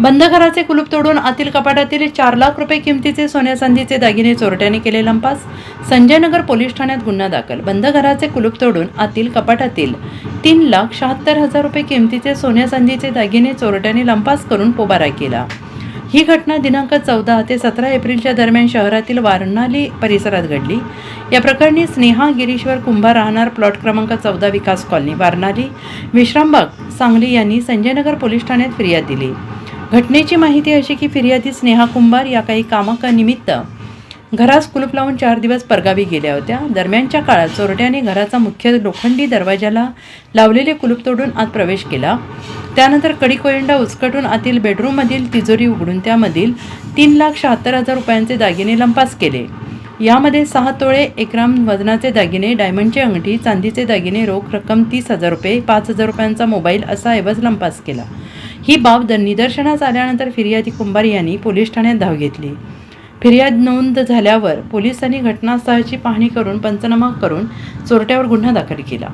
बंद घराचे कुलूप तोडून आतील कपाटातील 4 लाख रुपये किमतीचे सोन्या चांदीचे दागिने चोरट्याने केले लंपास. संजयनगर पोलीस ठाण्यात गुन्हा दाखल. बंद घराचे कुलूप तोडून आतील कपाटातील 3,76,000 रुपये किमतीचे सोन्या चांदीचे दागिने चोरट्याने लंपास करून पोबारा केला. ही घटना दिनांक 14 ते 17 एप्रिलच्या दरम्यान शहरातील वारणाली परिसरात घडली. या प्रकरणी स्नेहा गिरीश्वर कुंभार राहणार प्लॉट क्रमांक 14 विकास कॉलनी वारणाली विश्रामबाग सांगली यांनी संजयनगर पोलीस ठाण्यात फिर्याद दिली. घटनेची माहिती अशी की फिर्यादी स्नेहा कुंभार या काही कामानिमित्त घरास कुलूप लावून 4 दिवस परगावी गेल्या होत्या. दरम्यानच्या काळात चोरट्याने घराचा मुख्य लोखंडी दरवाजाला लावलेले कुलूप तोडून आत प्रवेश केला. त्यानंतर कडी कोयंडा उचकटून आतील बेडरूममधील तिजोरी उघडून त्यामधील 3,76,000 रुपयांचे दागिने लंपास केले. यामध्ये 6 तोळे 1 ग्राम वजनाचे दागिने, डायमंडची अंगठी, चांदीचे दागिने, रोख रक्कम 30,000 रुपये, 5,000 रुपयांचा मोबाईल असा ऐवज लंपास केला. ही बाब निदर्शनास आल्यानंतर फिर्यादी कुंभार यांनी पोलीस ठाण्यात धाव घेतली. फिर्याद नोंद झाल्यावर पोलिसांनी घटनास्थळाची पाहणी करून पंचनामा करून चोरट्यावर गुन्हा दाखल केला.